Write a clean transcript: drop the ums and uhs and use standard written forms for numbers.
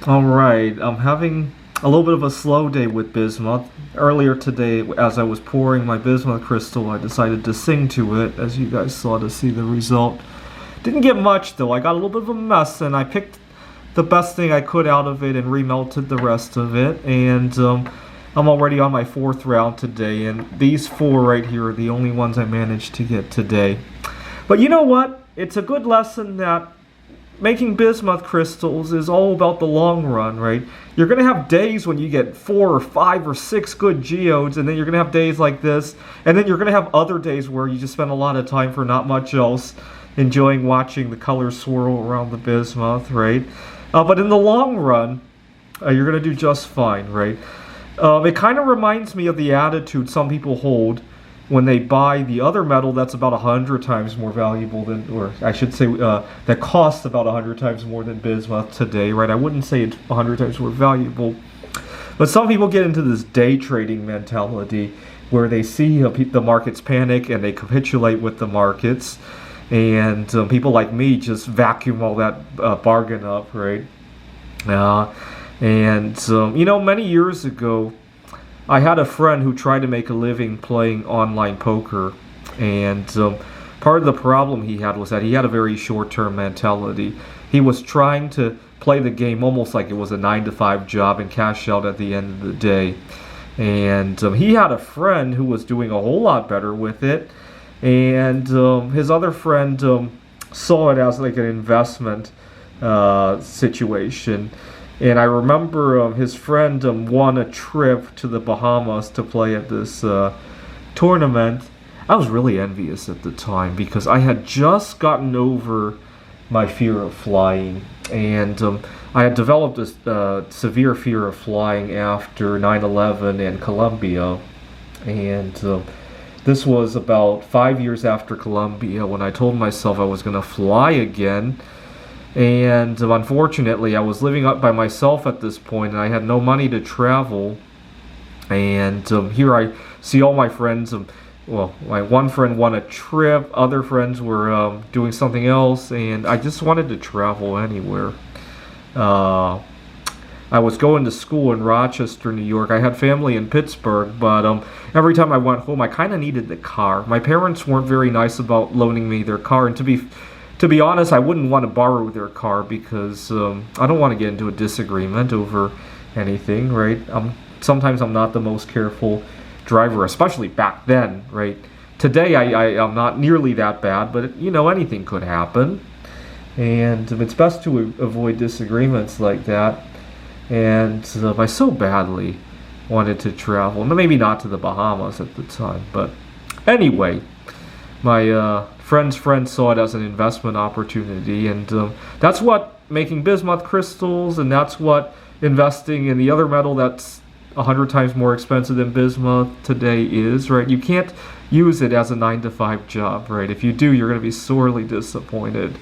All right, I'm having a little bit of a slow day with bismuth. Earlier today, as I was pouring my bismuth crystal, I decided to sing to it, as you guys saw to see the result. Didn't get much though. I got a little bit of a mess, and I picked the best thing I could out of it and remelted the rest of it. And I'm already on my fourth round today, and these four right here are the only ones I managed to get today. But you know what? It's a good lesson that making bismuth crystals is all about the long run, right? You're going to have days when you get 4 or 5 or 6 good geodes, and then you're going to have days like this, and then you're going to have other days where you just spend a lot of time for not much else, enjoying watching the colors swirl around the bismuth, right? But in the long run, you're going to do just fine, right? It kind of reminds me of the attitude some people hold when they buy the other metal that's about 100 times more valuable than, or I should say, that costs about 100 times more than bismuth today, right? I wouldn't say it's 100 times more valuable. But some people get into this day trading mentality where they see the markets panic and they capitulate with the markets. And people like me just vacuum all that bargain up, right? Many years ago, I had a friend who tried to make a living playing online poker, and part of the problem he had was that he had a very short-term mentality. He was trying to play the game almost like it was a 9-to-5 job and cash out at the end of the day. And he had a friend who was doing a whole lot better with it, and his other friend saw it as like an investment situation. And I remember his friend won a trip to the Bahamas to play at this tournament. I was really envious at the time because I had just gotten over my fear of flying. And I had developed a severe fear of flying after 9/11 and Columbia. And this was about 5 years after Columbia when I told myself I was going to fly again. And unfortunately, I was living up by myself at this point, and I had no money to travel. And here I see all my friends. My one friend won a trip, other friends were doing something else, and I just wanted to travel anywhere. I was going to school in Rochester, New York. I had family in Pittsburgh, but every time I went home, I kind of needed the car. My parents weren't very nice about loaning me their car, and to be honest, I wouldn't want to borrow their car because I don't want to get into a disagreement over anything, right? Sometimes I'm not the most careful driver, especially back then, right? Today I'm not nearly that bad, but anything could happen. And it's best to avoid disagreements like that. And I so badly wanted to travel. Maybe not to the Bahamas at the time, but anyway, my friend's friend saw it as an investment opportunity, and that's what making bismuth crystals, and that's what investing in the other metal that's 100 times more expensive than bismuth today is, right? You can't use it as a 9-to-5 job, right? If you do, you're going to be sorely disappointed.